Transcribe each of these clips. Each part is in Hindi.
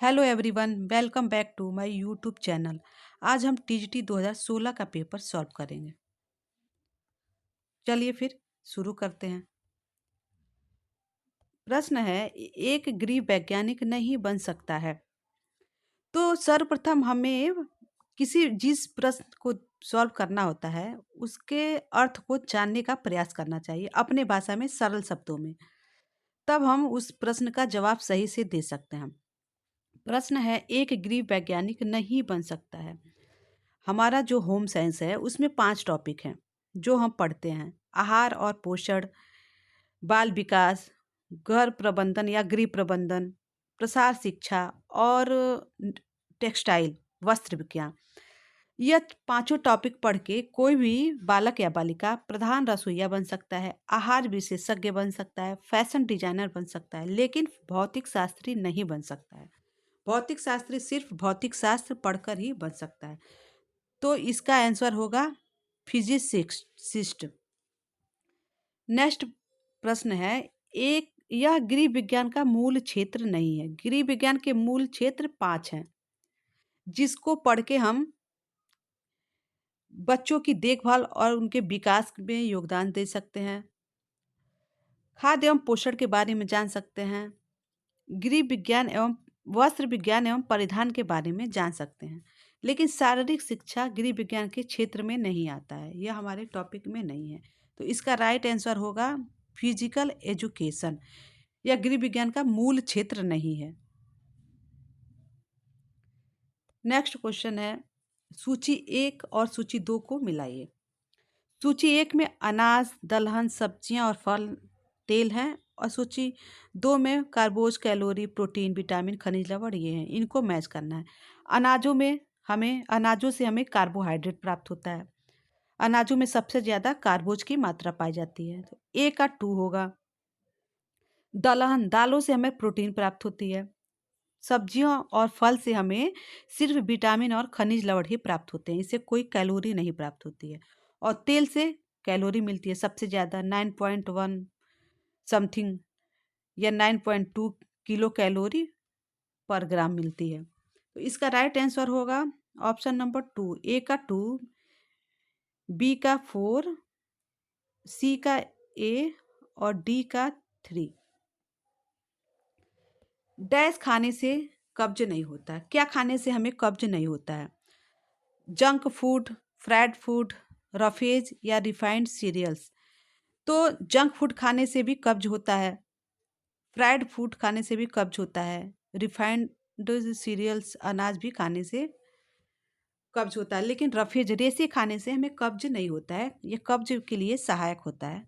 Hello everyone, welcome back to my YouTube channel. आज हम टीजीटी 2016 का पेपर सॉल्व करेंगे। चलिए फिर शुरू करते हैं। प्रश्न है, एक गृह वैज्ञानिक नहीं बन सकता है। तो सर्वप्रथम हमें किसी जिस प्रश्न को सॉल्व करना होता है उसके अर्थ को जानने का प्रयास करना चाहिए अपने भाषा में, सरल शब्दों में। तब हम उस प्रश्न का जवाब सही से दे सकते हैं। प्रश्न है, एक गृह वैज्ञानिक नहीं बन सकता है। हमारा जो होम साइंस है उसमें 5 टॉपिक हैं जो हम पढ़ते हैं। आहार और पोषण, बाल विकास, घर प्रबंधन या गृह प्रबंधन, प्रसार शिक्षा और टेक्सटाइल वस्त्र विज्ञान। यह पांचों टॉपिक पढ़ के कोई भी बालक या बालिका प्रधान रसोइया बन सकता है, आहार विशेषज्ञ बन सकता है, फैशन डिजाइनर बन सकता है, लेकिन भौतिक शास्त्री नहीं बन सकता है। भौतिक शास्त्री सिर्फ भौतिक शास्त्र पढ़कर ही बन सकता है। तो इसका आंसर होगा फिजिसिस्ट। नेक्स्ट प्रश्न है, एक यह गृह विज्ञान का मूल क्षेत्र नहीं है। गृह विज्ञान के मूल क्षेत्र 5 हैं जिसको पढ़ के हम बच्चों की देखभाल और उनके विकास में योगदान दे सकते हैं। खाद्य एवं पोषण के बारे में जान सकते हैं। गृह विज्ञान एवं वस्त्र विज्ञान एवं परिधान के बारे में जान सकते हैं। लेकिन शारीरिक शिक्षा गृह विज्ञान के क्षेत्र में नहीं आता है, यह हमारे टॉपिक में नहीं है। तो इसका राइट आंसर होगा फिजिकल एजुकेशन। यह गृह विज्ञान का मूल क्षेत्र नहीं है। नेक्स्ट क्वेश्चन है, सूची 1 और सूची 2 को मिलाइए। सूची 1 में अनाज, दलहन, सब्जियां और फल, तेल हैं, और सूची 2 में कार्बोज, कैलोरी, प्रोटीन, विटामिन, खनिज लवण ये हैं। इनको मैच करना है। अनाजों से हमें कार्बोहाइड्रेट प्राप्त होता है। अनाजों में सबसे ज़्यादा कार्बोज की मात्रा पाई जाती है, तो ए का 2 होगा। दलहन, दालों से हमें प्रोटीन प्राप्त होती है। सब्जियों और फल से हमें सिर्फ विटामिन और खनिज लवण ही प्राप्त होते हैं, इससे कोई कैलोरी नहीं प्राप्त होती है। और तेल से कैलोरी मिलती है सबसे ज़्यादा, 9.1 समथिंग या 9.2 किलो कैलोरी पर ग्राम मिलती है। तो इसका राइट आंसर होगा ऑप्शन नंबर 2, ए का 2, बी का 4, सी का ए और डी का 3। डैश खाने से कब्ज नहीं होता। क्या खाने से हमें कब्ज नहीं होता है? Junk food, fried food, roughage या रिफाइंड सीरियल्स। तो जंक फूड खाने से भी कब्ज होता है, फ्राइड फूड खाने से भी कब्ज होता है, रिफाइंड सीरियल्स अनाज भी खाने से कब्ज होता है, लेकिन रफेज रेसे खाने से हमें कब्ज नहीं होता है। ये कब्ज के लिए सहायक होता है।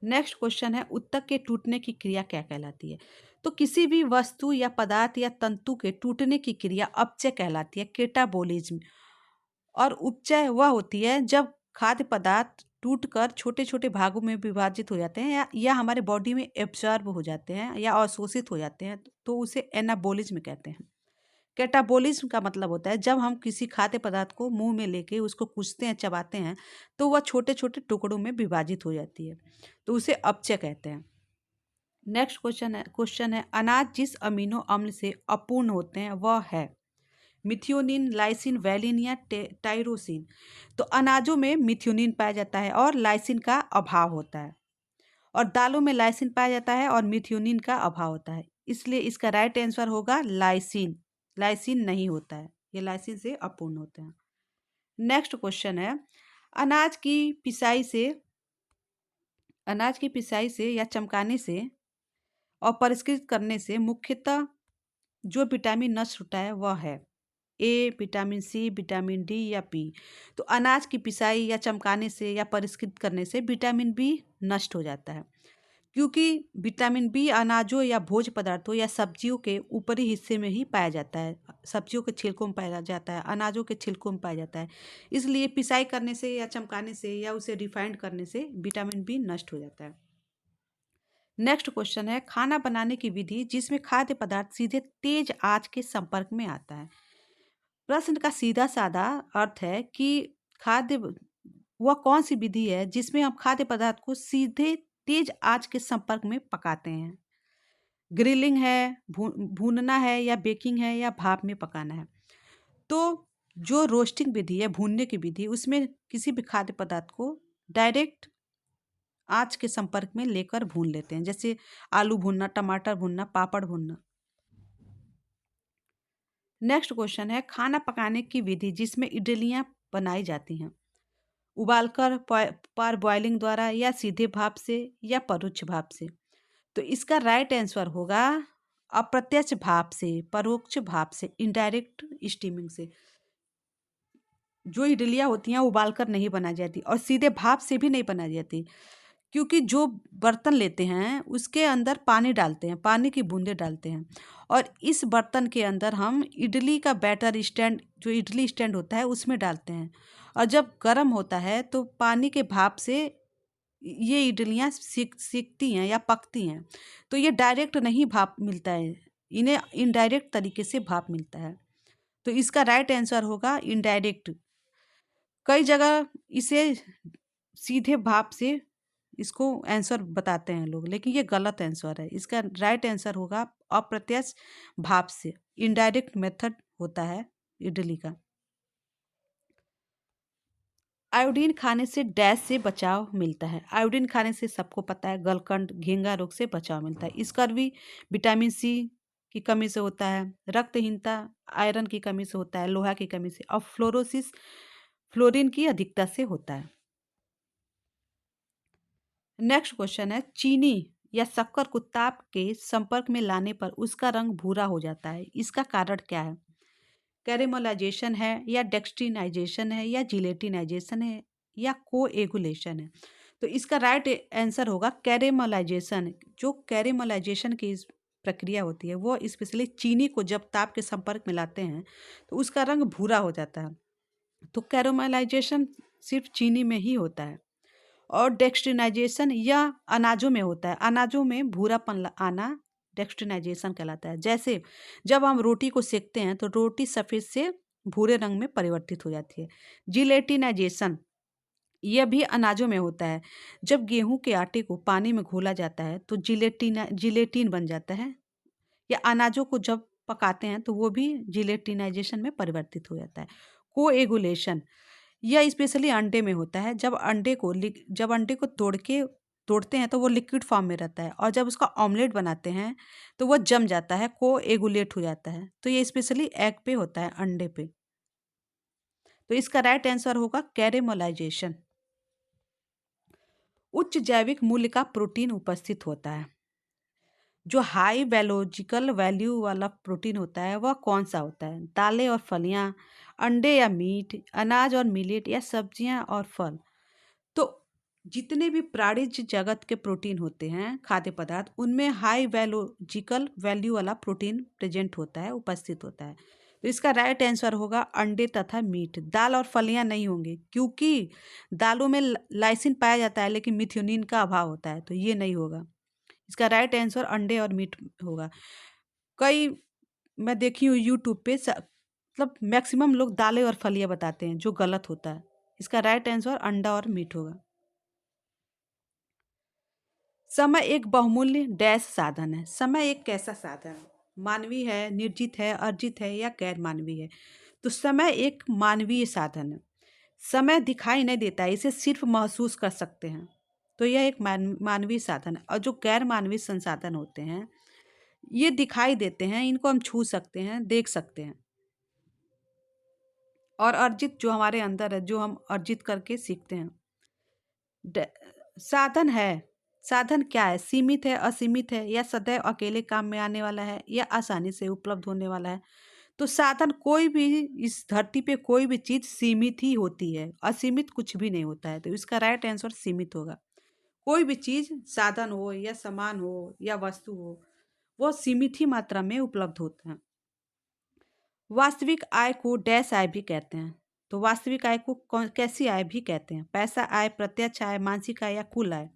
नेक्स्ट क्वेश्चन है, उत्तक के टूटने की क्रिया क्या कहलाती है? तो किसी भी वस्तु या पदार्थ या तंतु के टूटने की क्रिया अपचय कहलाती है, केटाबोलिज्म। और उपचय वह होती है जब खाद्य पदार्थ टूटकर छोटे छोटे भागों में विभाजित हो जाते हैं या हमारे बॉडी में एब्जॉर्ब हो जाते हैं या अवशोषित हो जाते हैं, तो उसे एनाबोलिज्म कहते हैं। कैटाबोलिज्म का मतलब होता है जब हम किसी खाद्य पदार्थ को मुंह में लेके उसको कुचते हैं, चबाते हैं, तो वह छोटे छोटे टुकड़ों में विभाजित हो जाती है, तो उसे अपचय कहते हैं। नेक्स्ट क्वेश्चन है अनाज जिस अमीनो अम्ल से अपूर्ण होते हैं वह है मिथियोनिन, लाइसिन, वैलिन या टाइरोसिन। तो अनाजों में मिथियोनिन पाया जाता है और लाइसिन का अभाव होता है, और दालों में लाइसिन पाया जाता है और मिथियोनिन का अभाव होता है। इसलिए इसका राइट आंसर होगा लाइसिन। लाइसिन नहीं होता है, ये लाइसिन से अपूर्ण होते हैं। नेक्स्ट क्वेश्चन है, अनाज की पिसाई से अनाज की पिसाई से या चमकाने से और परिष्कृत करने से मुख्यतः जो विटामिन नष्ट होता है वह है A vitamin C, vitamin D या पी। तो अनाज की पिसाई या चमकाने से या परिष्कृत करने से विटामिन बी नष्ट हो जाता है, क्योंकि विटामिन बी अनाजों या भोज्य पदार्थों या सब्जियों के ऊपरी हिस्से में ही पाया जाता है। सब्जियों के छिलकों में पाया जाता है, अनाजों के छिलकों में पाया जाता है। इसलिए पिसाई करने से या चमकाने से या उसे रिफाइंड करने से विटामिन बी नष्ट हो जाता है। नेक्स्ट क्वेश्चन है, खाना बनाने की विधि जिसमें खाद्य पदार्थ सीधे तेज आंच के संपर्क में आता है। प्रश्न का सीधा साधा अर्थ है कि खाद्य वह कौन सी विधि है जिसमें हम खाद्य पदार्थ को सीधे तेज आंच के संपर्क में पकाते हैं। ग्रिलिंग है, भूनना है या बेकिंग है या भाप में पकाना है। तो जो रोस्टिंग विधि है, भूनने की विधि, उसमें किसी भी खाद्य पदार्थ को डायरेक्ट आँच के संपर्क में लेकर भून लेते हैं, जैसे आलू भूनना, टमाटर भूनना, पापड़ भूनना। नेक्स्ट क्वेश्चन है खाना पकाने की विधि जिसमें इडलियाँ बनाई जाती हैं। उबालकर, पारबॉइलिंग द्वारा या सीधे भाप से या परोक्ष भाप से। तो इसका राइट आंसर होगा अप्रत्यक्ष भाप से, परोक्ष भाप से, इनडायरेक्ट स्टीमिंग से। जो इडलियाँ होती हैं उबालकर नहीं बनाई जाती और सीधे भाप से भी नहीं बनाई जाती, क्योंकि जो बर्तन लेते हैं उसके अंदर पानी डालते हैं, पानी की बूंदें डालते हैं और इस बर्तन के अंदर हम इडली का बैटर स्टैंड, जो इडली स्टैंड होता है उसमें डालते हैं और जब गर्म होता है तो पानी के भाप से ये इडलियाँ सीखती हैं या पकती हैं। तो ये डायरेक्ट नहीं भाप मिलता है, इन्हें इनडायरेक्ट तरीके से भाप मिलता है। तो इसका राइट आंसर होगा इनडायरेक्ट। कई जगह इसे सीधे भाप से इसको आंसर बताते हैं लोग, लेकिन ये गलत आंसर है। इसका राइट आंसर होगा अप्रत्यक्ष भाप से, इनडायरेक्ट मेथड होता है इडली का। आयोडीन खाने से डैश से बचाव मिलता है। आयोडीन खाने से सबको पता है गलकंड, घेंगा रोग से बचाव मिलता है। स्कर्वी विटामिन सी की कमी से होता है, रक्तहीनता आयरन की कमी से होता है, लोहा की कमी से, और फ्लोरोसिस फ्लोरीन की अधिकता से होता है। नेक्स्ट क्वेश्चन है चीनी या शक्कर को ताप के संपर्क में लाने पर उसका रंग भूरा हो जाता है, इसका कारण क्या है? कैरेमलाइजेशन है या डेक्सट्रिनाइजेशन है या जिलेटिनाइजेशन है या कोएगुलेशन है? तो इसका राइट आंसर होगा कैरेमलाइजेशन। जो कैरेमलाइजेशन की प्रक्रिया होती है वो स्पेशली चीनी को जब ताप के संपर्क में लाते हैं तो उसका रंग भूरा हो जाता है। तो कैरेमलाइजेशन सिर्फ चीनी में ही होता है और डेक्सट्रिनाइजेशन या अनाजों में होता है। अनाजों में भूरापन आना डेक्सट्रिनाइजेशन कहलाता है। जैसे जब हम रोटी को सेकते हैं तो रोटी सफ़ेद से भूरे रंग में परिवर्तित हो जाती है। जिलेटिनाइजेशन यह भी अनाजों में होता है। जब गेहूं के आटे को पानी में घोला जाता है तो जिलेटिन बन जाता है, या अनाजों को जब पकाते हैं तो वो भी जिलेटिनाइजेशन में परिवर्तित हो जाता है। कोएगुलेशन यह स्पेशली अंडे में होता है। जब अंडे को तोड़ते हैं तो वो लिक्विड फॉर्म में रहता है और जब उसका ऑमलेट बनाते हैं तो वो जम जाता है, कोएगुलेट हो जाता है। तो ये स्पेशली एग पे होता है, अंडे पे। तो इसका राइट आंसर होगा कैरेमलाइजेशन। उच्च जैविक मूल्य का प्रोटीन उपस्थित होता है। जो हाई बायोलॉजिकल वैल्यू वाला प्रोटीन होता है वह कौन सा होता है? दालें और फलियां, अंडे या मीट, अनाज और मिलेट, या सब्जियां और फल? तो जितने भी प्राणिज जगत के प्रोटीन होते हैं, खाद्य पदार्थ, उनमें हाई बायोलॉजिकल वैल्यू वाला प्रोटीन प्रेजेंट होता है, उपस्थित होता है। तो इसका राइट आंसर होगा अंडे तथा मीट। दाल और फलियां नहीं होंगे क्योंकि दालों में लाइसिन पाया जाता है लेकिन मिथ्योनिन का अभाव होता है, तो ये नहीं होगा। इसका राइट आंसर अंडे और मीट होगा। कई मैं देखी हूँ यूट्यूब पे मतलब मैक्सिमम लोग दालें और फलियां बताते हैं, जो गलत होता है। इसका राइट आंसर अंडा और मीट होगा। समय एक बहुमूल्य डैश साधन है। समय एक कैसा साधन है? मानवीय है, निर्जित है, अर्जित है या गैर मानवीय है? तो समय एक मानवीय साधन है। समय दिखाई नहीं देता है, इसे सिर्फ महसूस कर सकते हैं। तो यह एक मानवीय साधन है। और जो गैर मानवीय संसाधन होते हैं ये दिखाई देते हैं, इनको हम छू सकते हैं, देख सकते हैं। और अर्जित जो हमारे अंदर है, जो हम अर्जित करके सीखते हैं। साधन है, साधन क्या है? सीमित है, असीमित है, या सदैव अकेले काम में आने वाला है, या आसानी से उपलब्ध होने वाला है? तो साधन कोई भी, इस धरती पे कोई भी चीज सीमित ही होती है, असीमित कुछ भी नहीं होता है। तो इसका राइट आंसर सीमित होगा। कोई भी चीज, साधन हो या सामान हो या वस्तु हो, वो सीमित ही मात्रा में उपलब्ध होते हैं। वास्तविक आय को डैश आय भी कहते हैं। तो वास्तविक आय को कैसी आय भी कहते हैं? पैसा आय, प्रत्यक्ष आय, मानसिक आय या कुल आय?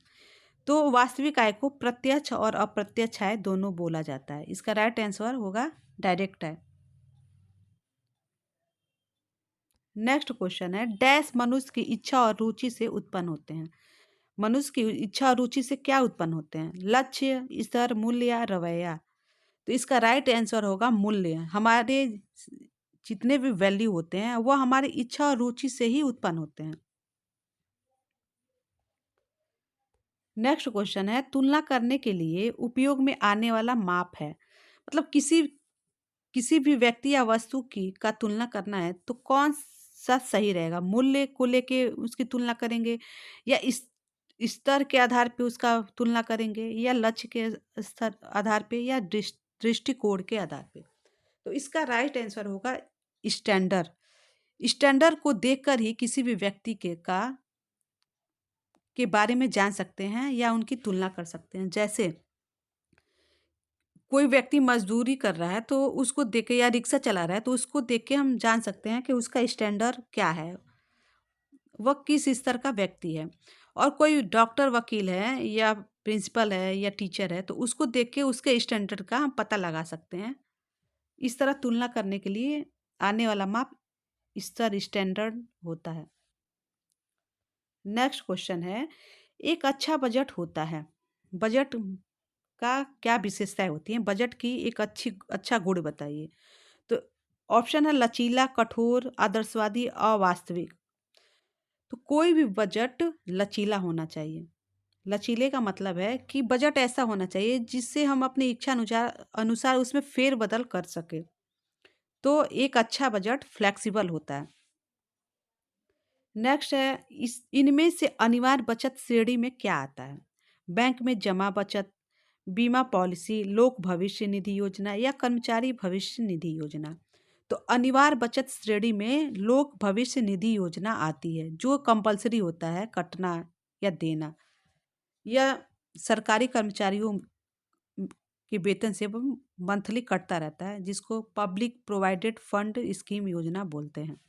तो वास्तविक आय को प्रत्यक्ष और अप्रत्यक्ष आय दोनों बोला जाता है। इसका राइट आंसर होगा डायरेक्ट आय। नेक्स्ट क्वेश्चन है डैश मनुष्य की इच्छा और रुचि से उत्पन्न होते हैं। मनुष्य की इच्छा और रुचि से क्या उत्पन्न होते हैं? लक्ष्य, स्तर, मूल्य या रवैया? तो इसका राइट आंसर होगा मूल्य। हमारे जितने भी वैल्यू होते हैं वो हमारी इच्छा और रुचि से ही उत्पन्न होते हैं। नेक्स्ट क्वेश्चन है, तुलना करने के लिए उपयोग में आने वाला माप है। मतलब किसी किसी भी व्यक्ति या वस्तु की का तुलना करना है तो कौन सा सही रहेगा? मूल्य को लेके उसकी तुलना करेंगे या इस स्तर के आधार पे उसका तुलना करेंगे या लक्ष्य के स्तर आधार पे या दृष्टिकोण के आधार पे? तो इसका राइट आंसर होगा स्टैंडर्ड। स्टैंडर्ड को देखकर ही किसी भी व्यक्ति के बारे में जान सकते हैं या उनकी तुलना कर सकते हैं। जैसे कोई व्यक्ति मजदूरी कर रहा है तो उसको देख के, या रिक्शा चला रहा है तो उसको देख के हम जान सकते हैं कि उसका स्टैंडर्ड क्या है, वह किस स्तर का व्यक्ति है। और कोई डॉक्टर, वकील है या प्रिंसिपल है या टीचर है तो उसको देख के उसके स्टैंडर्ड का हम पता लगा सकते हैं। इस तरह तुलना करने के लिए आने वाला माप स्तर, स्टैंडर्ड होता है। नेक्स्ट क्वेश्चन है, एक अच्छा बजट होता है। बजट का क्या विशेषताएं होती हैं? बजट की एक अच्छा गुण बताइए। तो ऑप्शन है लचीला, कठोर, आदर्शवादी, अवास्तविक। तो कोई भी बजट लचीला होना चाहिए। लचीले का मतलब है कि बजट ऐसा होना चाहिए जिससे हम अपनी इच्छा अनुसार अनुसार उसमें फेर बदल कर सके। तो एक अच्छा बजट फ्लेक्सिबल होता है। नेक्स्ट है, इस इनमें से अनिवार्य बचत श्रेणी में क्या आता है? बैंक में जमा बचत, बीमा पॉलिसी, लोक भविष्य निधि योजना या कर्मचारी भविष्य निधि योजना? तो अनिवार्य बचत श्रेणी में लोक भविष्य निधि योजना आती है, जो कंपलसरी होता है कटना या देना। यह सरकारी कर्मचारियों के वेतन से वो मंथली कटता रहता है, जिसको पब्लिक प्रोवाइडेड फंड स्कीम योजना बोलते हैं।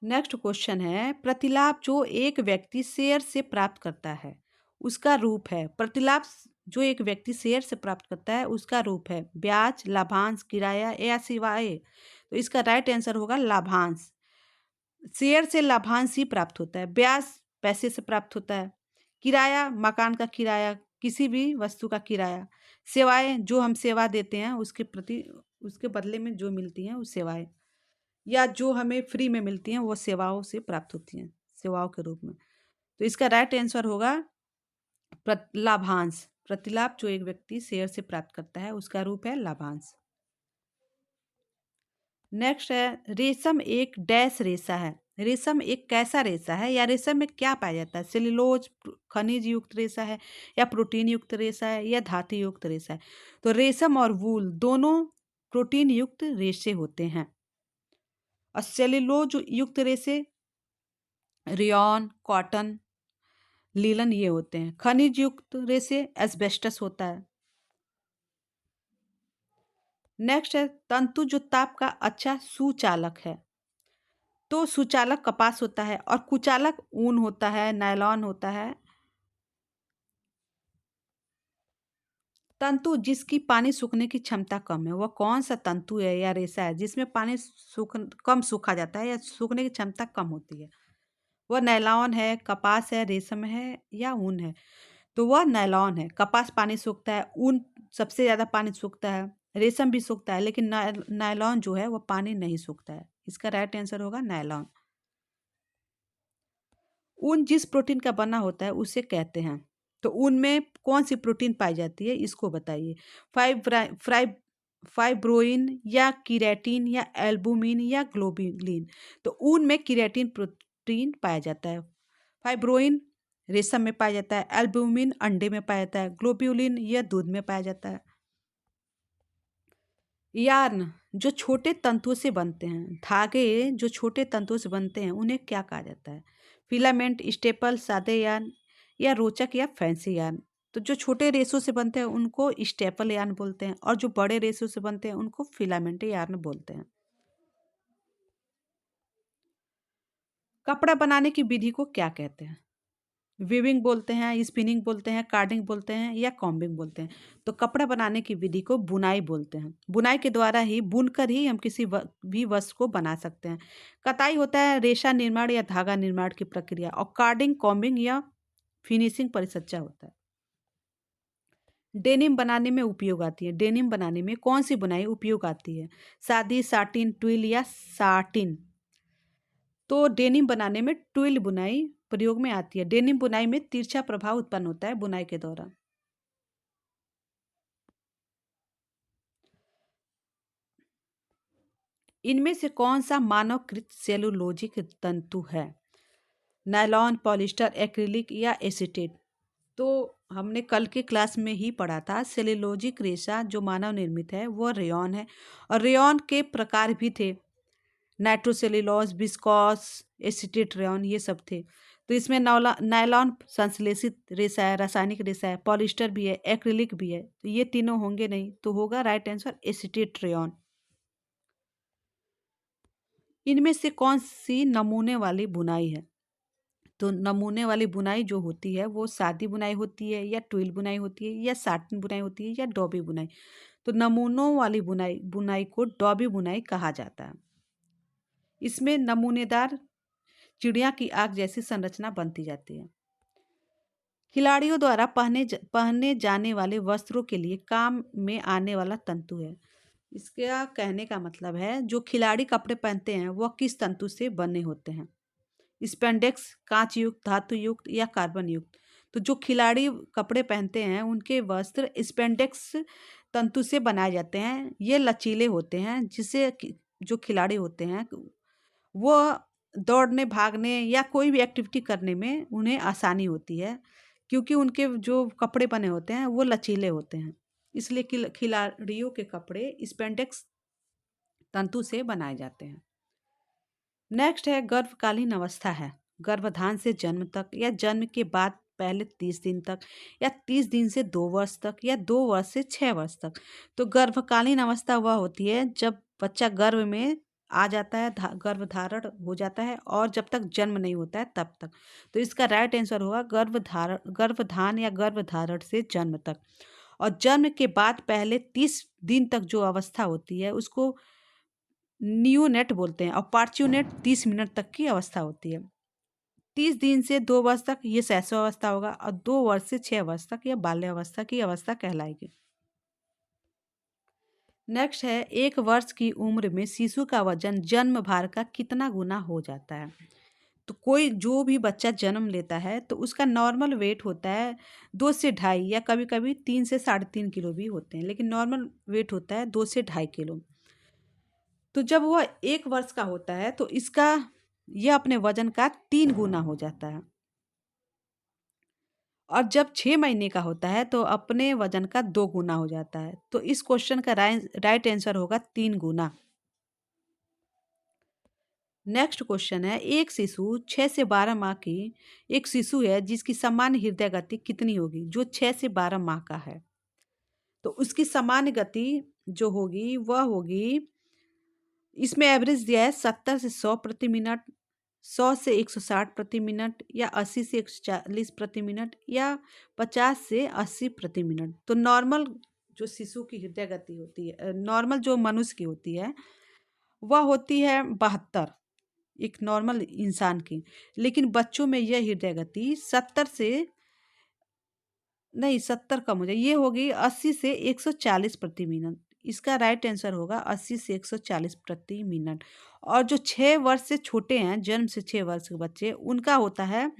नेक्स्ट क्वेश्चन है, प्रतिलाभ जो एक व्यक्ति शेयर से प्राप्त करता है उसका रूप है। प्रतिलाभ जो एक व्यक्ति शेयर से प्राप्त करता है उसका रूप है ब्याज, लाभांश, किराया या सेवाएं? तो इसका राइट आंसर होगा लाभांश। शेयर से लाभांश ही प्राप्त होता है, ब्याज पैसे से प्राप्त होता है, किराया मकान का किराया, किसी भी वस्तु का किराया, सेवाएं जो हम सेवा देते हैं उसके प्रति उसके बदले में जो मिलती हैं वो सेवाएं, या जो हमें फ्री में मिलती हैं वो सेवाओं से प्राप्त होती हैं, सेवाओं के रूप में। तो इसका राइट आंसर होगा लाभांश। प्रतिलाभ जो एक व्यक्ति शेयर से प्राप्त करता है उसका रूप है लाभांश। नेक्स्ट है, रेशम एक डैश रेशा है। रेशम एक कैसा रेशा है या रेशम में क्या पाया जाता है? सेल्यूलोज, खनिज युक्त रेशा है या प्रोटीन युक्त रेशा है या धातु युक्त रेशा है? तो रेशम और वूल दोनों प्रोटीन युक्त रेशे होते हैं। और सेल्यूलोज युक्त रेशे रियॉन, कॉटन, लीलन ये होते हैं। खनिज युक्त रेशे एस्बेस्टस होता है। नेक्स्ट है, तंतु जो ताप का अच्छा सुचालक है। तो सुचालक कपास होता है और कुचालक ऊन होता है, नायलॉन होता है। तंतु जिसकी पानी सूखने की क्षमता कम है, वह कौन सा तंतु है या रेशा है जिसमें पानी कम सूखा जाता है या सूखने की क्षमता कम होती है? वह नायलॉन है, कपास है, रेशम है या ऊन है? तो वह नायलॉन है। कपास पानी सूखता है, ऊन सबसे ज़्यादा पानी सूखता है, रेशम भी सूखता है, लेकिन नायलॉन जो है वह पानी नहीं सूखता है। इसका राइट आंसर होगा नायलॉन। ऊन जिस प्रोटीन का बना होता है उसे कहते हैं। तो ऊन में कौन सी प्रोटीन पाई जाती है इसको बताइए। फाइब्रोइन या कीरेटिन या एल्बुमिन या ग्लोबुलिन? तो ऊन में कीरेटिन प्रोटीन पाया जाता है। फाइब्रोइन रेशम में पाया जाता है, एल्बुमिन अंडे में पाया जाता है, ग्लोब्यूलिन यह दूध में पाया जाता है। यार्न जो छोटे तंतुओं से बनते हैं, धागे जो छोटे तंतुओं से बनते हैं उन्हें क्या कहा जाता है? फिलामेंट, स्टेपल, सादे यार्न या रोचक या फैंसी यार्न? तो जो छोटे रेशों से बनते हैं उनको स्टेपल यार्न बोलते हैं और जो बड़े रेशों से बनते हैं उनको फिलामेंट यार्न बोलते हैं। कपड़ा बनाने की विधि को क्या कहते हैं? वीविंग बोलते हैं, स्पिनिंग बोलते हैं, कार्डिंग बोलते हैं या कॉम्बिंग बोलते हैं। तो कपड़ा बनाने की विधि को बुनाई बोलते हैं। बुनाई के द्वारा ही बुनकर ही हम किसी भी वस्त्र को बना सकते हैं। कताई होता है रेशा निर्माण या धागा निर्माण की प्रक्रिया, और कार्डिंग कॉम्बिंग या फिनिशिंग परिचर्या होता है। डेनिम बनाने में उपयोग आती है। डेनिम बनाने में कौन सी बुनाई उपयोग आती है? सादी, साटिन, ट्विल या साटिन। तो डेनिम बनाने में ट्विल बुनाई प्रयोग में आती है। डेनिम बुनाई में तिरछा प्रभाव उत्पन्न होता है बुनाई के दौरान। इनमें से कौन सा मानवकृत सेलुलोजिक तंतु है? नायलॉन, पॉलिस्टर, एक्रिलिक या एसीटेट। तो हमने कल के क्लास में ही पढ़ा था, सेलुलोजिक रेशा जो मानव निर्मित है वो रेयॉन है। और रेयॉन के प्रकार भी थे, नाइट्रोसेल्यूलोज, विस्कोस, एसीटेट रेयॉन, ये सब थे। तो इसमें नायलॉन संश्लेषित रेशा है, रासायनिक रेशा है, पॉलिस्टर भी है, एक्रिलिक भी है। तो ये तीनों होंगे नहीं, तो होगा राइट आंसर एसीटेट रेयॉन। इनमें से कौन सी नमूने वाली बुनाई है? तो नमूने वाली बुनाई जो होती है वो सादी बुनाई होती है या ट्विल बुनाई होती है या साटिन बुनाई होती है या डॉबी बुनाई। तो नमूनों वाली बुनाई बुनाई को डॉबी बुनाई कहा जाता है। इसमें नमूनेदार चिड़िया की आंख जैसी संरचना बनती जाती है। खिलाड़ियों द्वारा पहने जाने वाले वस्त्रों के लिए काम में आने वाला तंतु है। इसका कहने का मतलब है जो खिलाड़ी कपड़े पहनते हैं वह किस तंतु से बने होते हैं? स्पेंडेक्स, कांच युक्त, धातु युक्त या कार्बन युक्त। तो जो खिलाड़ी कपड़े पहनते हैं उनके वस्त्र स्पेंडेक्स तंतु से बनाए जाते हैं। ये लचीले होते हैं जिससे जो खिलाड़ी होते हैं वो दौड़ने, भागने या कोई भी एक्टिविटी करने में उन्हें आसानी होती है, क्योंकि उनके जो कपड़े बने होते हैं वो लचीले होते हैं। इसलिए खिलाड़ियों के कपड़े स्पेंडेक्स तंतु से बनाए जाते हैं। नेक्स्ट है गर्भकालीन अवस्था है। गर्भधान से जन्म तक या जन्म के बाद पहले 30 दिन तक या 30 दिन से 2 वर्ष तक या 2 वर्ष से 6 वर्ष तक। तो गर्भकालीन अवस्था वह होती है जब बच्चा गर्भ में आ जाता है, गर्भधारण हो जाता है, और जब तक जन्म नहीं होता है तब तक। तो इसका राइट आंसर होगा गर्भधान या गर्भधारण से जन्म तक। और जन्म के बाद पहले 30 दिन तक जो अवस्था होती है उसको नियोनेट बोलते हैं, और पार्च्यूनेट 30 मिनट तक की अवस्था होती है। 30 दिन से 2 वर्ष तक ये शैशव अवस्था होगा, और 2 वर्ष से 6 वर्ष तक यह बाल्यावस्था की अवस्था कहलाएगी। नेक्स्ट है 1 वर्ष की उम्र में शिशु का वजन जन्म भार का कितना गुना हो जाता है? तो कोई जो भी बच्चा जन्म लेता है तो उसका नॉर्मल वेट होता है 2 से 2.5 या कभी कभी 3 से 3.5 किलो भी होते हैं, लेकिन नॉर्मल वेट होता है 2 से 2.5 किलो। तो जब वह 1 वर्ष का होता है तो इसका यह अपने वजन का 3 गुना हो जाता है, और जब 6 महीने का होता है तो अपने वजन का 2 गुना हो जाता है। तो इस क्वेश्चन का राइट आंसर होगा 3 गुना। नेक्स्ट क्वेश्चन है एक शिशु 6 से 12 माह की एक शिशु है जिसकी सामान्य हृदय गति कितनी होगी? जो 6 से 12 माह का है तो उसकी सामान्य गति जो होगी वह होगी, इसमें एवरेज दिया है 70 से 100 प्रति मिनट, 100 से 160 प्रति मिनट, या 80 से 140 प्रति मिनट, या 50 से 80 प्रति मिनट। तो नॉर्मल जो शिशु की हृदय गति होती है, नॉर्मल जो मनुष्य की होती है वह होती है 72, एक नॉर्मल इंसान की। लेकिन बच्चों में यह हृदय गति 70 कम हो जाए, ये होगी 80 से 140 प्रति मिनट। इसका राइट आंसर होगा 80 से 140 प्रति मिनट। और जो 6 वर्ष से छोटे हैं, जन्म से 6 वर्ष के बच्चे, उनका होता है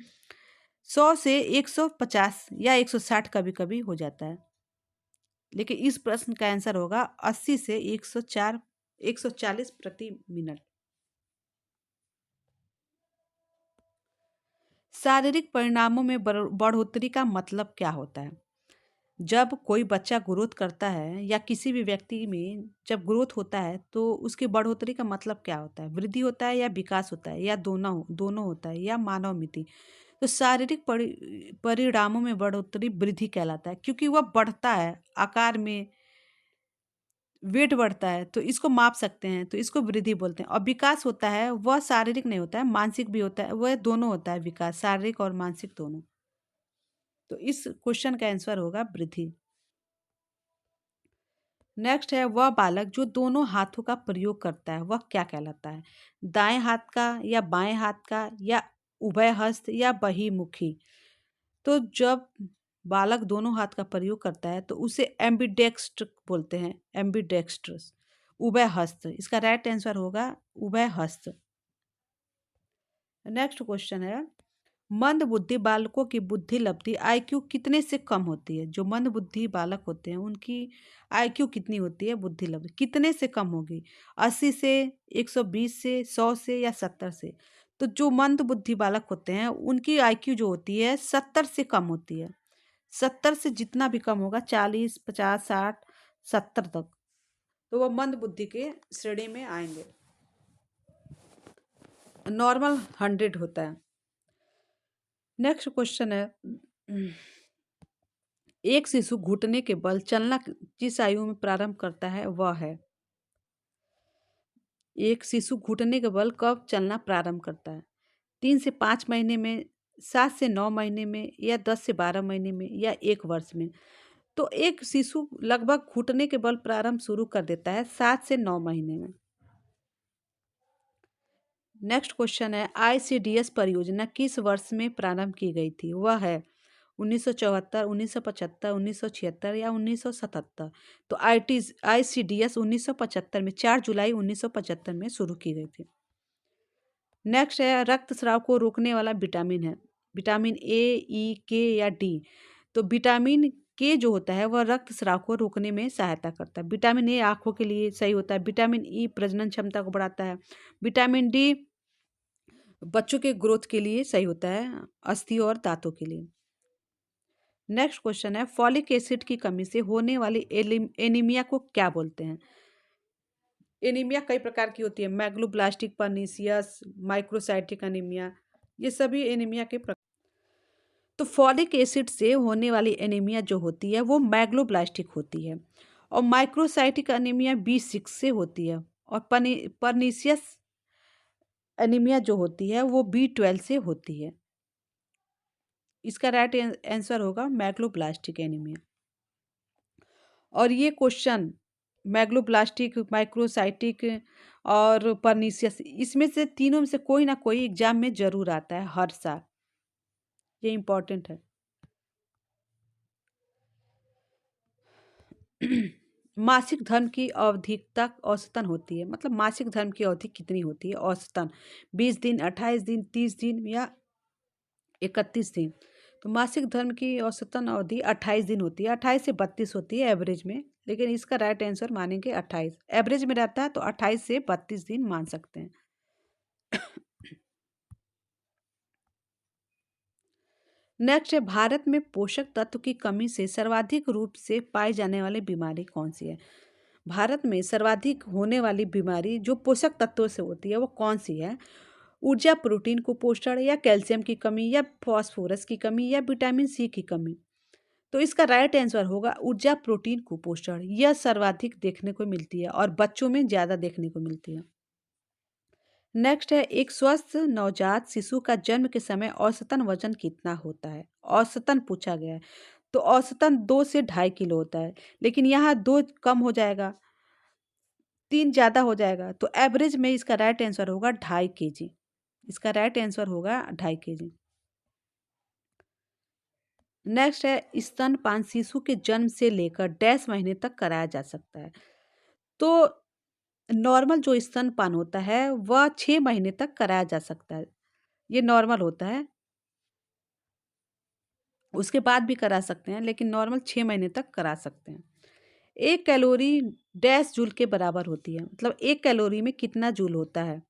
100 से 150 या 160 कभी कभी हो जाता है। लेकिन इस प्रश्न का आंसर होगा 80 से 140 प्रति मिनट। शारीरिक परिणामों में बढ़ोतरी का मतलब क्या होता है? जब कोई बच्चा ग्रोथ करता है या किसी भी व्यक्ति में जब ग्रोथ होता है तो उसकी बढ़ोतरी का मतलब क्या होता है? वृद्धि होता है या विकास होता है या दोनों दोनों होता है या मानव मिति? तो शारीरिक परिणामों में बढ़ोतरी वृद्धि कहलाता है, क्योंकि वह बढ़ता है आकार में, वेट बढ़ता है, तो इसको माप सकते हैं, तो इसको वृद्धि बोलते हैं। और विकास होता है वह शारीरिक नहीं होता है, मानसिक भी होता है, वह दोनों होता है विकास, शारीरिक और मानसिक दोनों। तो इस क्वेश्चन का आंसर होगा वृद्धि। नेक्स्ट है, वह बालक जो दोनों हाथों का प्रयोग करता है वह क्या कहलाता है? दाएं हाथ का या बाएं हाथ का या उभय हस्त या बहिमुखी? तो जब बालक दोनों हाथ का प्रयोग करता है तो उसे एम्बिडेक्स्ट्र बोलते हैं, एम्बिडेक्स्ट्रस, उभय हस्त। इसका राइट आंसर होगा उभय हस्त। नेक्स्ट क्वेश्चन है, मंद बुद्धि बालकों की बुद्धि लब्धि आईक्यू कितने से कम होती है? जो मंद बुद्धि बालक होते हैं उनकी आईक्यू कितनी होती है, बुद्धि लब्धि कितने से कम होगी? 80 से, 120 से, 100 से या 70 से? तो जो मंद बुद्धि बालक होते हैं उनकी आईक्यू जो होती है 70 से कम होती है। 70 से जितना भी कम होगा, 40, 50, 60, 70 तक, तो वो मंद बुद्धि के श्रेणी में आएंगे। नॉर्मल 100 होता है। नेक्स्ट क्वेश्चन है, एक शिशु घुटने के बल चलना जिस आयु में प्रारंभ करता है वह है? एक शिशु घुटने के बल कब चलना प्रारंभ करता है? 3 से 5 महीने में, 7 से 9 महीने में या 10 से 12 महीने में या 1 वर्ष में? तो एक शिशु लगभग घुटने के बल प्रारंभ शुरू कर देता है 7 से 9 महीने में। नेक्स्ट क्वेश्चन है, आईसीडीएस परियोजना किस वर्ष में प्रारंभ की गई थी? वह है 1974, 1975, 1976 या 1977? तो आईसीडीएस 1975 में, 4 जुलाई 1975 में शुरू की गई थी। नेक्स्ट है, रक्तस्राव को रोकने वाला विटामिन है? विटामिन ए, ई, के या डी? तो विटामिन के जो होता है वह रक्तस्राव को रोकने में सहायता करता है। विटामिन ए आंखों के लिए सही होता है। विटामिन ई प्रजनन क्षमता को बढ़ाता है। विटामिन डी बच्चों के ग्रोथ के लिए सही होता है, अस्थि और दांतों के लिए। नेक्स्ट क्वेश्चन है, फॉलिक एसिड की कमी से होने वाली एनीमिया को क्या बोलते हैं? एनीमिया कई प्रकार की होती है, मैग्लोब्लास्टिक पर्निशियस, माइक्रोसाइटिक एनीमिया, ये सभी एनीमिया के प्रकार। तो फॉलिक एसिड से होने वाली एनीमिया जो होती है वो मैग्लोब्लास्टिक होती है, और माइक्रोसाइटिक एनीमिया B6 से होती है, और पर्निशियस एनीमिया जो होती है वो B12 से होती है। इसका राइट आंसर होगा मैग्लोब्लास्टिक एनीमिया। और ये क्वेश्चन मैग्लोब्लास्टिक, माइक्रोसाइटिक और पर्निशियस, इसमें से तीनों में से कोई ना कोई एग्जाम में जरूर आता है हर साल, ये इंपॉर्टेंट है। मासिक धर्म की अवधिकता औसतन होती है, मतलब मासिक धर्म की अवधि कितनी होती है औसतन? 20 दिन, 28 दिन, 30 दिन या 31 दिन? तो मासिक धर्म की औसतन अवधि 28 दिन होती है। 28 से 32 होती है एवरेज में, लेकिन इसका राइट आंसर मानेंगे 28। एवरेज में रहता है तो 28 से 32 दिन मान सकते हैं। नेक्स्ट है, भारत में पोषक तत्व की कमी से सर्वाधिक रूप से पाई जाने वाली बीमारी कौन सी है? भारत में सर्वाधिक होने वाली बीमारी जो पोषक तत्वों से होती है वो कौन सी है? ऊर्जा, प्रोटीन कुपोषण, या कैल्शियम की कमी, या फास्फोरस की कमी, या विटामिन सी की कमी? तो इसका राइट आंसर होगा ऊर्जा, प्रोटीन कुपोषण। यह सर्वाधिक देखने को मिलती है और बच्चों में ज़्यादा देखने को मिलती है। नेक्स्ट है, एक स्वस्थ नवजात शिशु का जन्म के समय औसतन वजन कितना होता है? औसतन पूछा गया है, तो औसतन 2 से 2.5 किलो होता है, लेकिन यहाँ 2 कम हो जाएगा, 3 ज़्यादा हो जाएगा, तो एवरेज में इसका राइट आंसर होगा 2.5 kg। इसका राइट आंसर होगा 2.5 kg। नेक्स्ट है, स्तनपान शिशु के जन्म से लेकर डैश महीने तक कराया जा सकता है? तो नॉर्मल जो स्तनपान होता है वह 6 महीने तक कराया जा सकता है, ये नॉर्मल होता है। उसके बाद भी करा सकते हैं, लेकिन नॉर्मल 6 महीने तक करा सकते हैं। 1 कैलोरी डैश जूल के बराबर होती है, मतलब 1 कैलोरी में कितना जूल होता है?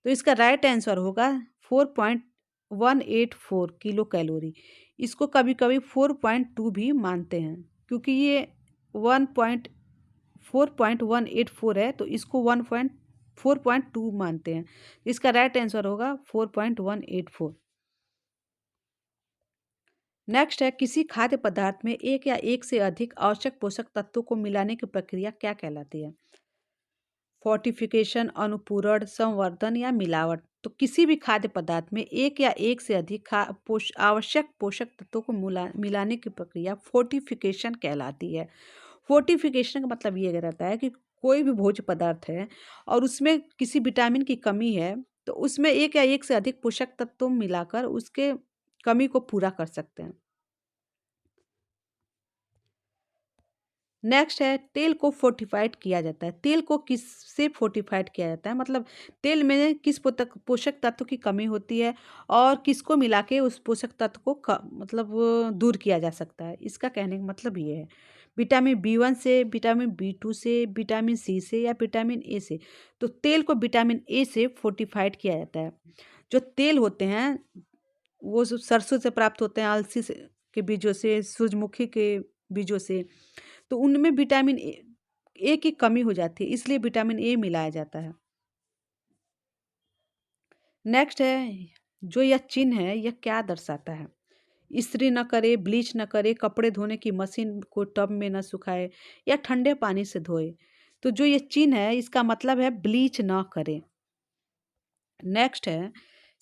तो इसका राइट आंसर होगा 4.184 किलो कैलोरी। इसको कभी कभी 4.2 भी मानते हैं, क्योंकि ये 4.184 है, तो इसको 4.2 मानते हैं। इसका राइट आंसर होगा 4.184। नेक्स्ट है, किसी खाद्य पदार्थ में एक या एक से अधिक आवश्यक पोषक तत्वों को मिलाने की प्रक्रिया क्या कहलाती है? फोर्टिफिकेशन, अनुपूरण, संवर्धन या मिलावट। तो किसी भी खाद्य पदार्थ में एक या एक से अधिक आवश्यक पोषक तत्वों को मिलाने की प्रक्रिया फोर्टिफिकेशन कहलाती है। फोर्टिफिकेशन का मतलब ये रहता है कि कोई भी भोज्य पदार्थ है और उसमें किसी विटामिन की कमी है, तो उसमें एक या एक से अधिक पोषक तत्व मिलाकर उसके कमी को पूरा कर सकते हैं। नेक्स्ट है, तेल को फोर्टिफाइड किया जाता है। तेल को किससे फोर्टिफाइड किया जाता है, मतलब तेल में किस पोषक तत्व की कमी होती है और किसको मिला के उस पोषक तत्व को मतलब दूर किया जा सकता है। इसका कहने का मतलब ये है, विटामिन बी 1 से, विटामिन बी 2 से, विटामिन सी से या विटामिन ए से। तो तेल को विटामिन ए से फोर्टिफाइड किया जाता है। जो तेल होते हैं वो सरसों से प्राप्त होते हैं, अलसी के बीजों से, सूरजमुखी के बीजों से। तो उनमें विटामिन ए की कमी हो जाती है, इसलिए विटामिन ए मिलाया जाता है। नेक्स्ट है, जो यह चिन्ह है यह क्या दर्शाता है। इस्त्री न करे, ब्लीच न करे, कपड़े धोने की मशीन को टब में न सुखाए या ठंडे पानी से धोए। तो जो ये चिन्ह है इसका मतलब है ब्लीच न करे। नेक्स्ट है,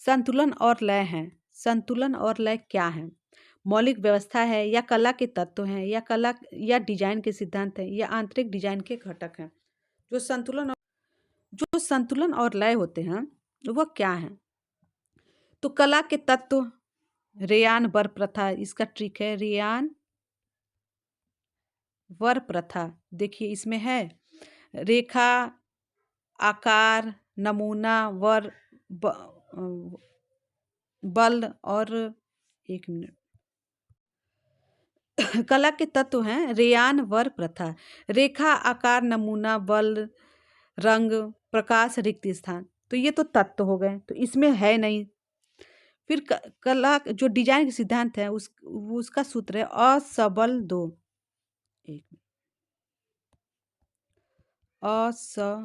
संतुलन और लय है। संतुलन और लय क्या है, मौलिक व्यवस्था है या कला के तत्व हैं या कला या डिजाइन के सिद्धांत हैं या आंतरिक डिजाइन के घटक हैं। जो संतुलन और लय होते हैं वह क्या है, तो कला के तत्व, रेयान वर प्रथा, इसका ट्रिक है रेयान वर प्रथा। देखिए इसमें है रेखा, आकार, नमूना, वर, बल और एक मिनट कला के तत्व हैं रेयान वर प्रथा, रेखा, आकार, नमूना, बल, रंग, प्रकाश, रिक्त स्थान। तो ये तो तत्व हो गए, तो इसमें है नहीं। फिर कला जो डिजाइन के सिद्धांत है उसका सूत्र है असबल दो, एक असबल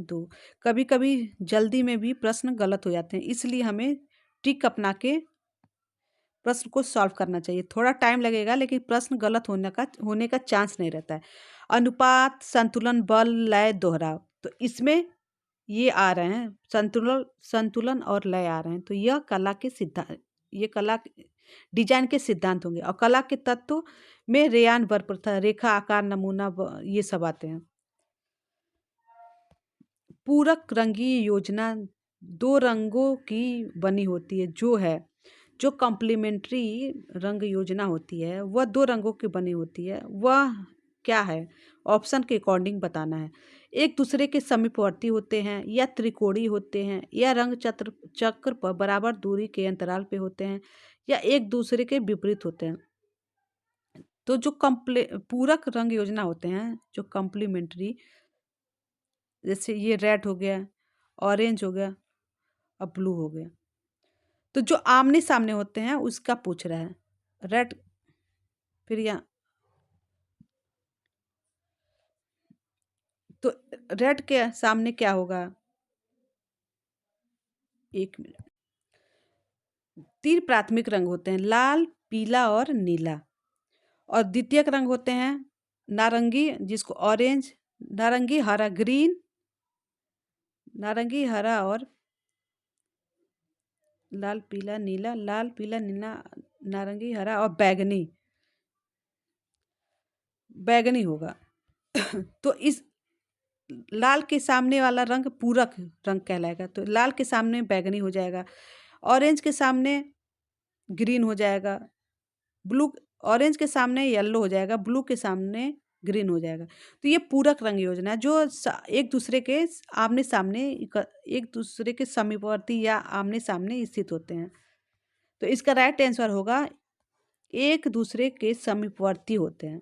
दो। कभी कभी जल्दी में भी प्रश्न गलत हो जाते हैं, इसलिए हमें ट्रिक अपना के प्रश्न को सॉल्व करना चाहिए। थोड़ा टाइम लगेगा लेकिन प्रश्न गलत होने का चांस नहीं रहता है। अनुपात, संतुलन, बल, लय, दोहराव। तो इसमें ये आ रहे हैं, संतुलन संतुलन और लय आ रहे हैं। तो यह कला के सिद्धांत, ये कला डिजाइन के सिद्धांत होंगे। और कला के तत्व में रेयान वर प्रथा, रेखा, आकार, नमूना, ये सब आते हैं। पूरक रंगीय योजना दो रंगों की बनी होती है। जो कॉम्प्लीमेंट्री रंग योजना होती है वह दो रंगों की बनी होती है। वह क्या है, ऑप्शन के अकॉर्डिंग बताना है। एक दूसरे के समीपवर्ती होते हैं या त्रिकोणीय होते हैं या रंग चक्र चक्र पर बराबर दूरी के अंतराल पे होते हैं या एक दूसरे के विपरीत होते हैं। तो जो पूरक रंग योजना होते हैं, जो कॉम्प्लीमेंट्री, जैसे ये रेड हो गया, ऑरेंज हो गया और ब्लू हो गया। तो जो आमने सामने होते हैं उसका पूछ रहा है। रेड, फिर यहाँ तो रेड के सामने क्या होगा, एक मिनट। तीन प्राथमिक रंग होते हैं, लाल, पीला और नीला। और द्वितीयक रंग होते हैं नारंगी, जिसको ऑरेंज, नारंगी, हरा, ग्रीन, नारंगी, हरा और लाल, पीला, नीला, लाल, पीला, नीला, नारंगी, हरा और बैगनी, बैगनी होगा। तो इस लाल के सामने वाला रंग पूरक रंग कहलाएगा। तो लाल के सामने बैगनी हो जाएगा, ऑरेंज के सामने ग्रीन हो जाएगा, ब्लू, ऑरेंज के सामने येलो हो जाएगा, ब्लू के सामने ग्रीन हो जाएगा। तो ये पूरक रंग योजना है जो एक दूसरे के आमने सामने, एक दूसरे के समीपवर्ती या आमने सामने स्थित होते हैं। तो इसका राइट आंसर होगा एक दूसरे के समीपवर्ती होते हैं।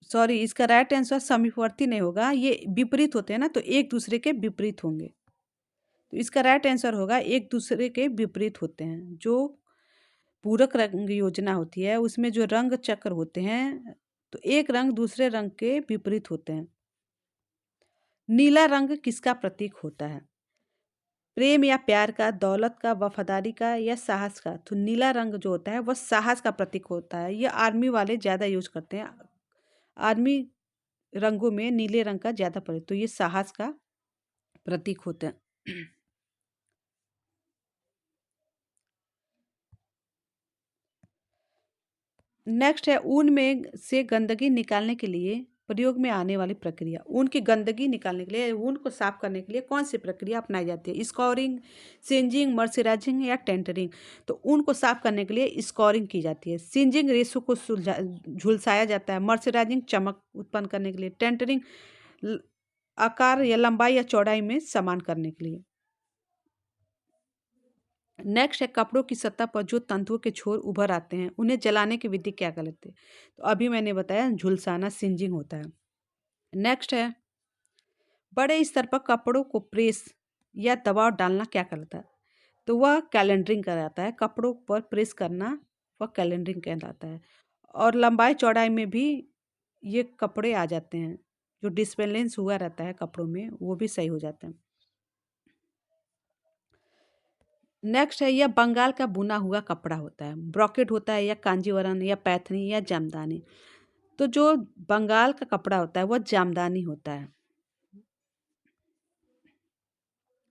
सॉरी, इसका राइट आंसर समीपवर्ती नहीं होगा, ये विपरीत होते हैं ना, तो एक दूसरे के विपरीत होंगे। तो इसका राइट आंसर होगा एक दूसरे के विपरीत होते हैं। जो पूरक रंग योजना होती है उसमें जो रंग चक्र होते हैं, तो एक रंग दूसरे रंग के विपरीत होते हैं। नीला रंग किसका प्रतीक होता है, प्रेम या प्यार का, दौलत का, वफादारी का या साहस का। तो नीला रंग जो होता है वह साहस का प्रतीक होता है। ये आर्मी वाले ज़्यादा यूज करते हैं। आर्मी रंगों में नीले रंग का ज़्यादा प्रयोग, तो ये साहस का प्रतीक होते हैं। नेक्स्ट है ऊन में से गंदगी निकालने के लिए प्रयोग में आने वाली प्रक्रिया। ऊन की गंदगी निकालने के लिए, ऊन को साफ करने के लिए कौन सी प्रक्रिया अपनाई जाती है? स्कोरिंग, सिंजिंग, मर्सराइजिंग या टेंटरिंग। तो ऊन को साफ करने के लिए स्कोरिंग की जाती है। सिंजिंग रेशों को झुलसाया जाता है। मर्सराइजिंग चमक उत्पन्न करने के लिए। टेंटरिंग आकार या लंबाई या चौड़ाई में समान करने के लिए। नेक्स्ट है कपड़ों की सतह पर जो तंतुओं के छोर उभर आते हैं उन्हें जलाने की विधि क्या कहलाती है? तो अभी मैंने बताया झुलसाना, सिंजिंग होता है। नेक्स्ट है बड़े स्तर पर कपड़ों को प्रेस या दबाव डालना क्या कहलाता है? तो वह कैलेंडरिंग कहलाता है। कपड़ों पर प्रेस करना वह कैलेंडरिंग कहलाता है। और लंबाई चौड़ाई में भी ये कपड़े आ जाते हैं। जो डिसबैलेंस हुआ रहता है कपड़ों में वो भी सही हो जाता है। नेक्स्ट है यह बंगाल का बुना हुआ कपड़ा होता है। ब्रॉकेट होता है या कांजीवरम या पैथनी या जामदानी। तो जो बंगाल का कपड़ा होता है वह जामदानी होता है।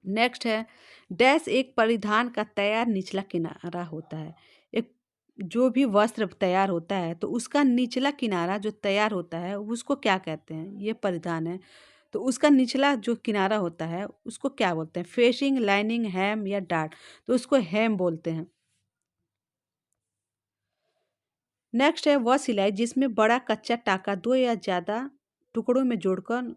नेक्स्ट है डैश एक परिधान का तैयार निचला किनारा होता है। एक जो भी वस्त्र तैयार होता है तो उसका निचला किनारा जो तैयार होता है उसको क्या कहते हैं? ये परिधान है। तो उसका निचला जो किनारा होता है उसको क्या बोलते हैं? फेसिंग, लाइनिंग, हेम या डार्ट। तो उसको हेम बोलते हैं। नेक्स्ट है वह सिलाई जिसमें बड़ा कच्चा टाका दो या ज़्यादा टुकड़ों में जोड़कर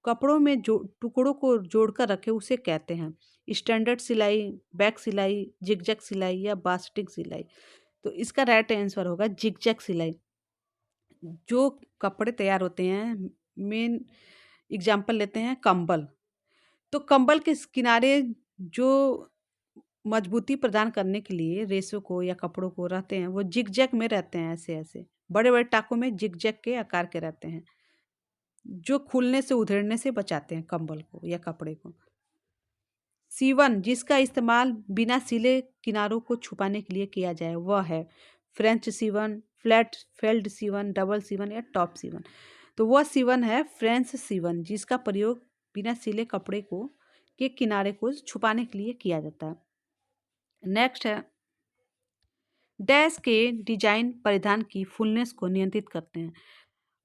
कपड़ों में जो टुकड़ों को जोड़कर रखे उसे कहते हैं स्टैंडर्ड सिलाई, बैक सिलाई, जिगजैग सिलाई या बास्टिक सिलाई। तो इसका राइट आंसर होगा जिगजैग सिलाई। जो कपड़े तैयार होते हैं, मेन एग्जांपल लेते हैं कंबल। तो कंबल के किनारे जो मजबूती प्रदान करने के लिए रेशों को या कपड़ों को रहते हैं वो जिगजैग में रहते हैं, ऐसे ऐसे बड़े बड़े टाकों में जिगजैग के आकार के रहते हैं जो खुलने से उधेड़ने से बचाते हैं कंबल को या कपड़े को। सीवन जिसका इस्तेमाल बिना सिले किनारों को छुपाने के लिए किया जाए वह है फ्रेंच सीवन, फ्लैट फेल्ड सीवन, डबल सीवन या टॉप सीवन। तो वह सीवन है फ्रेंच सीवन जिसका प्रयोग बिना सिले कपड़े को के किनारे को छुपाने के लिए किया जाता है। नेक्स्ट है डैश के डिजाइन परिधान की फुलनेस को नियंत्रित करते हैं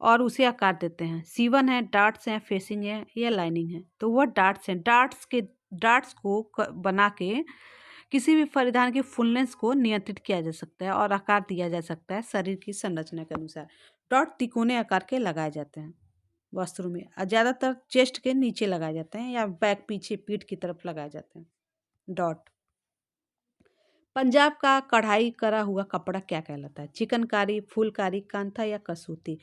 और उसे आकार देते हैं। सीवन है, डार्ट्स हैं, फेसिंग है या लाइनिंग है। तो वह डार्ट्स हैं। डार्ट्स को बना के किसी भी परिधान की फुलनेस को नियंत्रित किया जा सकता है और आकार दिया जा सकता है शरीर की संरचना के अनुसार। डॉट तिकोने आकार के लगाए जाते हैं वस्त्रों में और ज़्यादातर चेस्ट के नीचे लगाए जाते हैं या बैक पीछे पीठ की तरफ लगाए जाते हैं डॉट। पंजाब का कढ़ाई करा हुआ कपड़ा क्या कहलाता है? चिकनकारी, फुलकारी, कांथा या कसूती।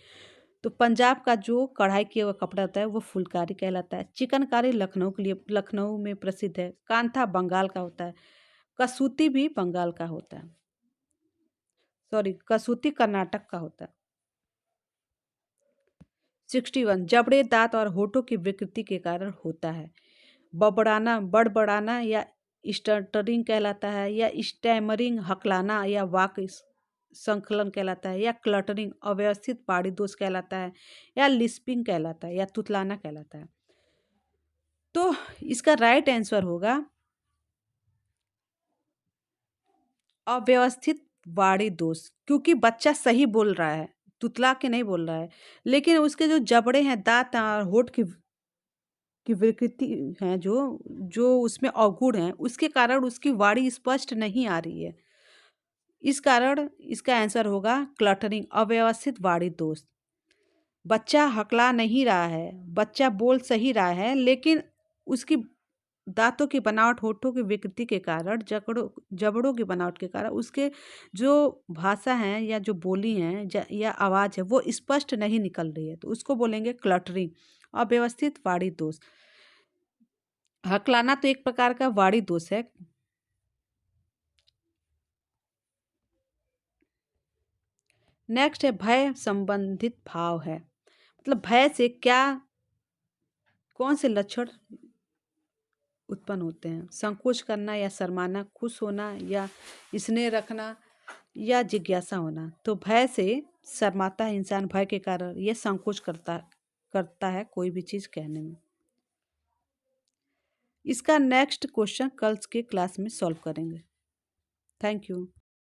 तो पंजाब का जो कढ़ाई किया हुआ कपड़ा होता है वो फुलकारी कहलाता है। चिकनकारी लखनऊ में प्रसिद्ध है। कांथा बंगाल का होता है। कसूती भी बंगाल का होता है। सॉरी, कसूती कर्नाटक का होता है। 61 जबड़े, दांत और होठों की विकृति के कारण होता है। बड़बड़ाना, बड़बड़ाना या स्टटरिंग कहलाता है या स्टैमरिंग हकलाना या वाक संकलन कहलाता है या क्लटरिंग अव्यवस्थित पाड़ी दोष कहलाता है या लिस्पिंग कहलाता है या तुतलाना कहलाता है। तो इसका राइट आंसर होगा अव्यवस्थित वाणी दोष, क्योंकि बच्चा सही बोल रहा है, तुतला के नहीं बोल रहा है, लेकिन उसके जो जबड़े हैं, दांत और होठ की विकृति है जो जो उसमें अवगुण है उसके कारण उसकी वाणी स्पष्ट नहीं आ रही है। इस कारण इसका आंसर होगा क्लटरिंग, अव्यवस्थित वाणी दोष। बच्चा हकला नहीं रहा है, बच्चा बोल सही रहा है, लेकिन उसकी दांतों की बनावट, होठों की विकृति के कारण, जबड़ों की बनावट के कारण उसके जो भाषा है या जो बोली है या आवाज़ है वो स्पष्ट नहीं निकल रही है, तो उसको बोलेंगे क्लटरिंग, अव्यवस्थित वाणी दोष। हकलाना तो एक प्रकार का वाणी दोष है। नेक्स्ट है भय संबंधित भाव है, मतलब भय से क्या कौन से लक्षण उत्पन्न होते हैं। संकोच करना या शर्माना, खुश होना या स्नेह रखना या जिज्ञासा होना। तो भय से शर्माता है इंसान, भय के कारण ये संकोच करता करता है कोई भी चीज़ कहने में। इसका नेक्स्ट क्वेश्चन कल के क्लास में सॉल्व करेंगे। Thank you.